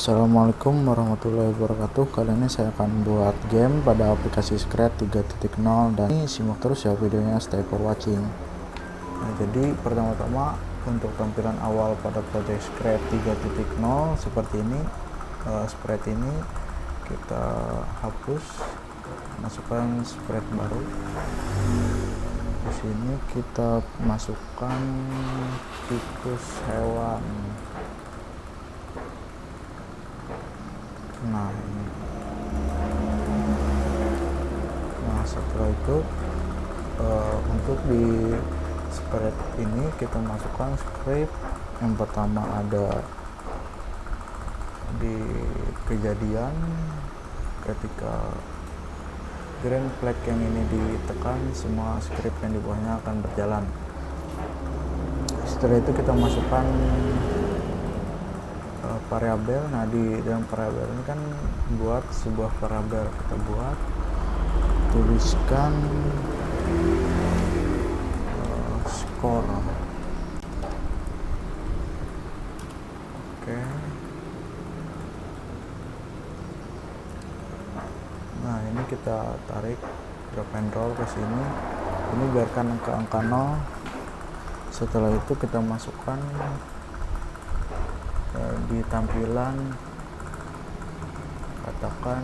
Assalamualaikum warahmatullahi wabarakatuh. Kali ini saya akan buat game pada aplikasi Scratch 3.0 dan ini simak terus ya videonya, stay for watching. Nah, jadi pertama-tama untuk tampilan awal pada project Scratch 3.0 seperti ini. Sprite ini kita hapus, masukkan sprite baru. Di sini kita masukkan tikus hewan. Nah ini. Nah setelah itu untuk di sprite ini kita masukkan script. Yang pertama ada di kejadian ketika green flag yang ini ditekan, semua script yang di bawahnya akan berjalan. Setelah itu kita masukkan variabel. Nah di dalam variabel ini kan buat sebuah variabel, kita buat tuliskan skor. Oke. Nah ini kita tarik drag and roll ke sini, ini biarkan angka 0. Setelah itu kita masukkan di tampilan, katakan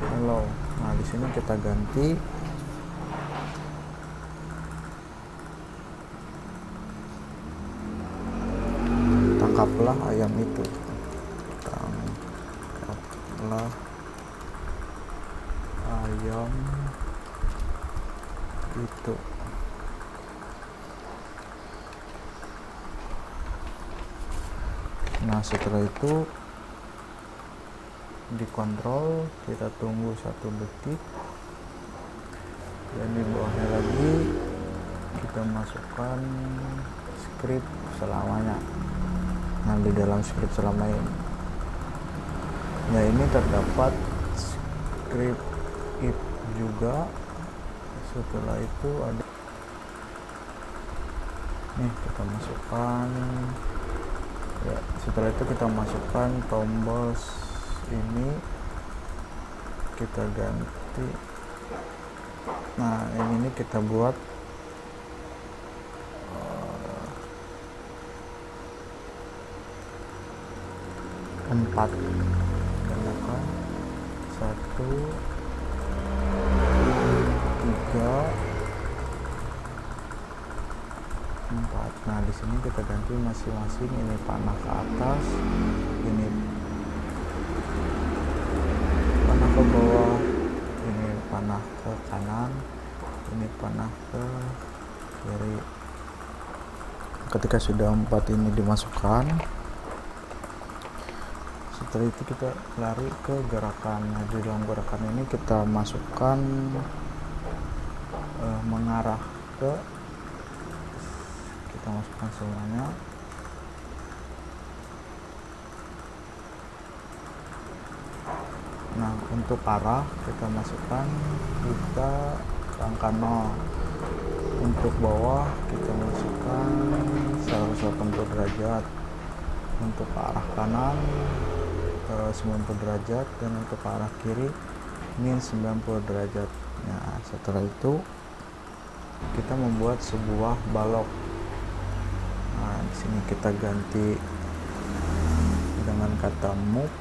hello. Nah di sini kita ganti tangkaplah ayam itu, tangkaplah ayam itu. Nah setelah itu dikontrol, kita tunggu 1 detik, dan di bawahnya lagi kita masukkan script selamanya. Nah di dalam script selama ini, nah ini terdapat script if juga. Setelah itu ada nih, kita masukkan ya. Setelah itu kita masukkan tombol ini, kita ganti. Nah yang ini kita buat 4, gunakan 1, 3, 4. Nah di sini kita ganti masing-masing, ini panah ke atas, ini panah ke bawah, ini panah ke kanan, ini panah ke kiri. Ketika sudah 4 ini dimasukkan, setelah itu kita lari ke gerakan. Nah di dalam gerakan ini kita masukkan mengarah ke, kita masukkan semuanya. Nah untuk arah kita masukkan, kita ke angka 0. Untuk bawah kita masukkan 180 derajat, untuk ke arah kanan 90 derajat, dan untuk ke arah kiri min 90 derajat. Nah setelah itu kita membuat sebuah balok. Nah di sini kita ganti dengan kata move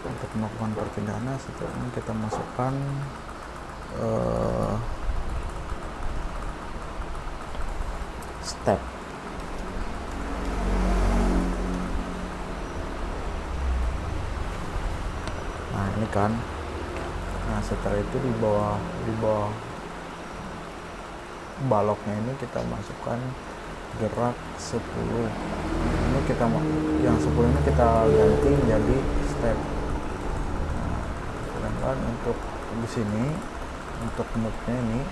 untuk melakukan perpindahan. Setelah ini kita masukkan step. Nah ini kan. Nah setelah itu di bawah baloknya ini kita masukkan gerak 10. Ini kita yang 10 ini kita ganti menjadi step. Nah, sedangkan untuk di sini, untuk move-nya ini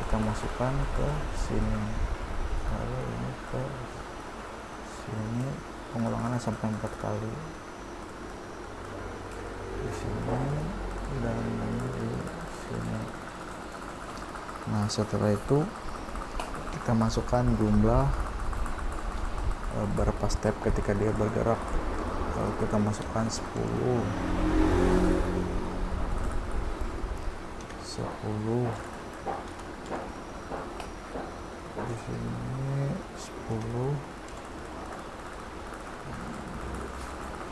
kita masukkan ke sini, lalu ini ke sini, pengulangannya sampai 4 kali di sini dan di sini. Nah setelah itu kita masukkan jumlah berapa step ketika dia bergerak. Kita masukkan 10 di sini, 10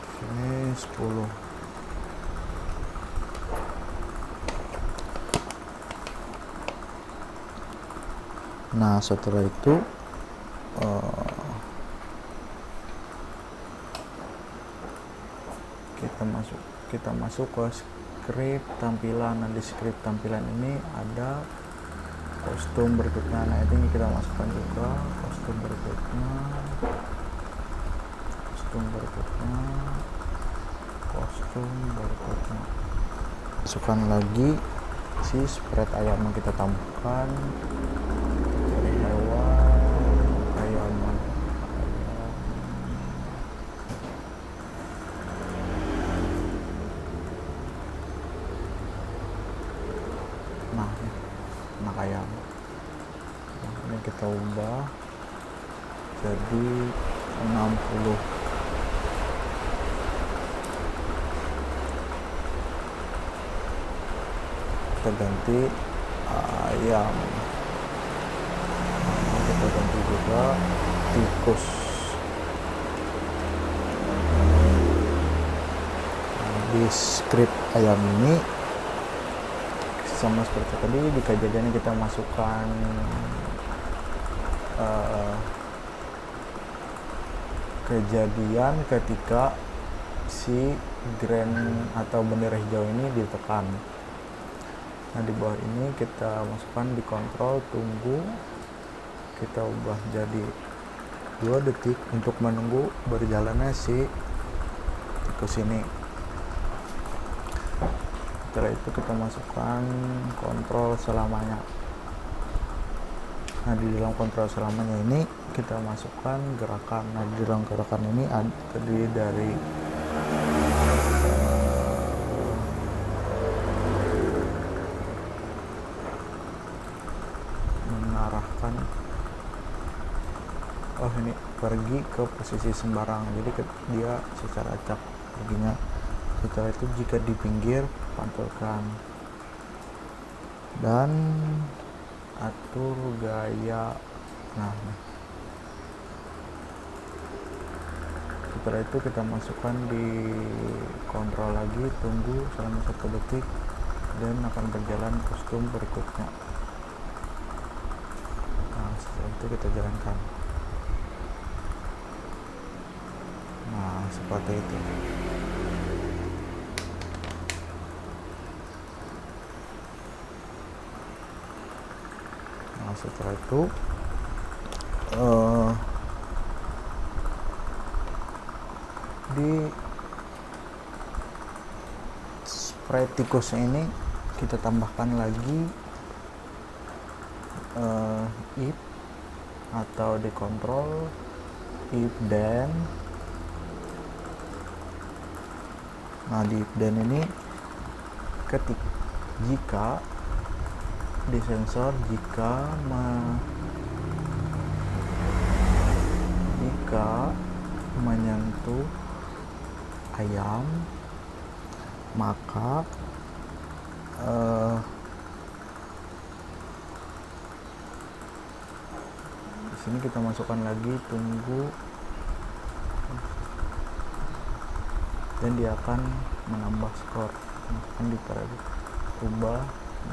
di sini, 10. Nah, setelah itu kita masuk ke script tampilan. Nah, di script tampilan ini ada kostum berikutnya. Nah, ini kita masukkan juga kostum berikutnya, masukkan lagi si spread ayam yang kita tambahkan dari hewan ayam. Nah, anak ayam. Nah, ini kita ubah jadi 60. Kita ganti ayam. Nah, kita ganti juga tikus. Nah, di script ayam ini sama seperti tadi, di kejadian kita masukkan kejadian ketika si grand atau bendera hijau ini ditekan. Nah, di bawah ini kita masukkan di kontrol, tunggu, kita ubah jadi 2 detik untuk menunggu berjalannya si tikus ini. Setelah itu kita masukkan kontrol selamanya. Nah, di dalam kontrol selamanya ini kita masukkan gerakan. Nah, di dalam gerakan ini terdiri dari mengarahkan, ini pergi ke posisi sembarang, jadi dia secara acak perginya. Setelah itu jika di pinggir, pantulkan dan atur gaya. Nah, setelah itu kita masukkan di kontrol lagi, tunggu selama 1 detik dan akan berjalan kostum berikutnya. Nah, setelah itu kita jalankan. Nah, seperti itu. Nah, setelah itu di spray tikusnya ini kita tambahkan lagi if atau di kontrol if then. Nah, di if then ini jika disensor, jika menyentuh ayam, maka di sini kita masukkan lagi tunggu dan dia akan menambah skor. Akan ubah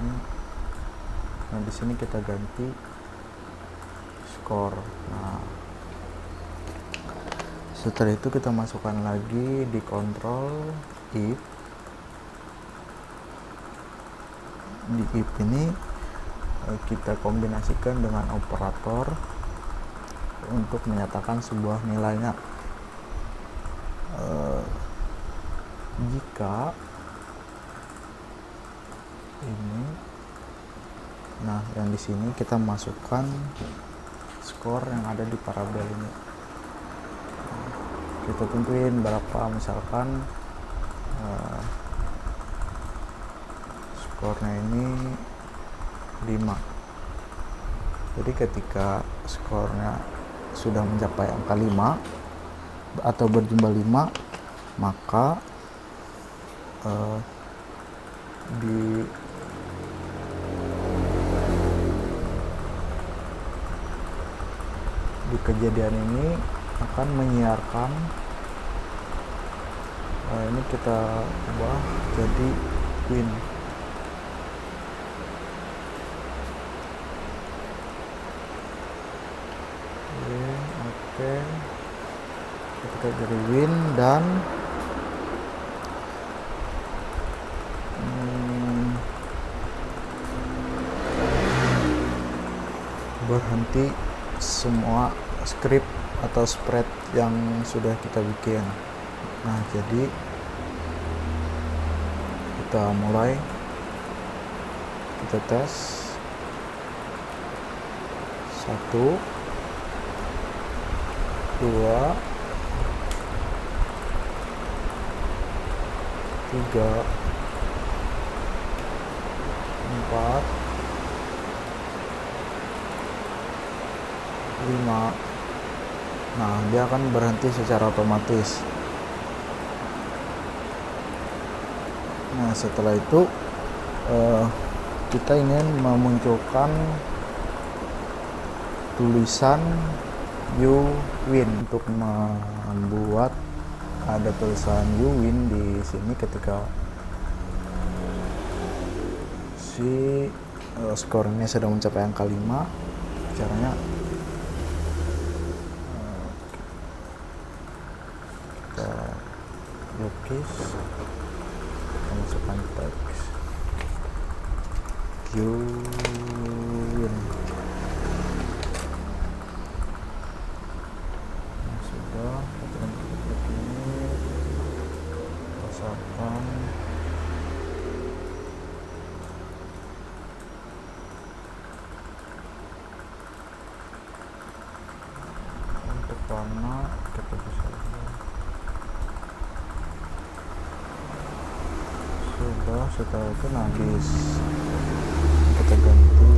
ini. Nah, di sini kita ganti skor. Nah, setelah itu kita masukkan lagi di kontrol if. Di if ini kita kombinasikan dengan operator untuk menyatakan sebuah nilainya. Jika ini, nah, yang di sini kita masukkan skor yang ada di parabel ini. Kita tentuin berapa, misalkan skornya ini 5. Jadi ketika skornya sudah mencapai angka 5 atau berjumlah 5, maka di kejadian ini akan menyiarkan, ini kita ubah jadi win. Oke, kita jadi win dan berhenti semua script atau spread yang sudah kita bikin. Nah, jadi kita mulai, kita tes 1 2 3 4 5. Nah, dia akan berhenti secara otomatis. Nah, setelah itu kita ingin memunculkan tulisan you win. Untuk membuat ada tulisan you win di sini ketika si skornya sudah mencapai angka 5, caranya kita lukis, kita masukkan teks you win. Nah, sudah, kita bentuk ini, pasangkan. Untuk warna kita bisa sudah. Setelah itu habis kita ganti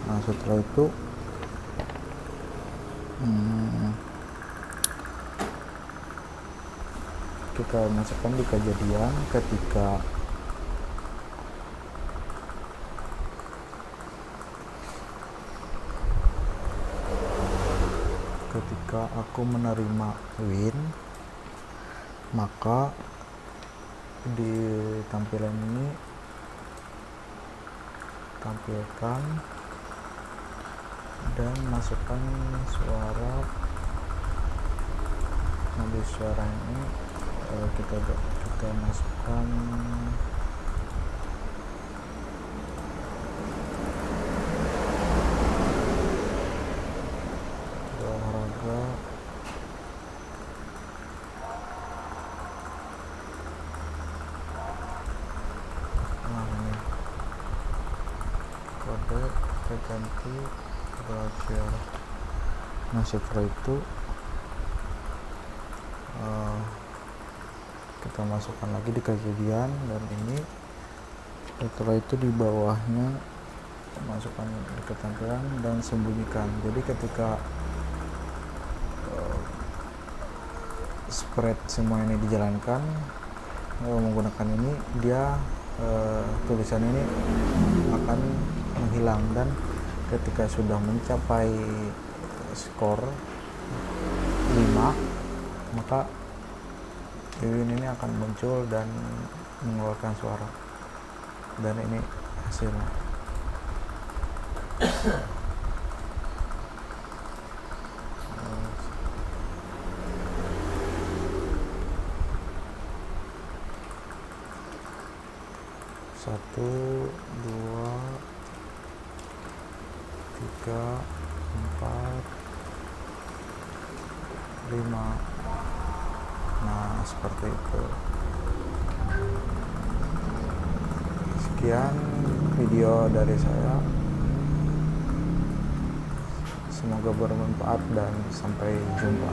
nah, setelah itu kita masukkan di kejadian ketika aku menerima win, maka di tampilan ini tampilkan dan masukkan suara. Nah, di suara ini kita masukkan olahraga. Nah, ini kode kita ganti belajar. Nah, setelah itu kita masukkan lagi di kejadian, dan ini setelah itu di bawahnya masukkan di ketampilan dan sembunyikan. Jadi ketika spread semua ini dijalankan menggunakan ini, dia tulisan ini akan menghilang, dan ketika sudah mencapai skor 5, maka win ini akan muncul dan mengeluarkan suara, dan ini hasilnya. Satu, 2, 3, 4, 5. Nah, seperti itu. Sekian video dari saya, semoga bermanfaat dan sampai jumpa.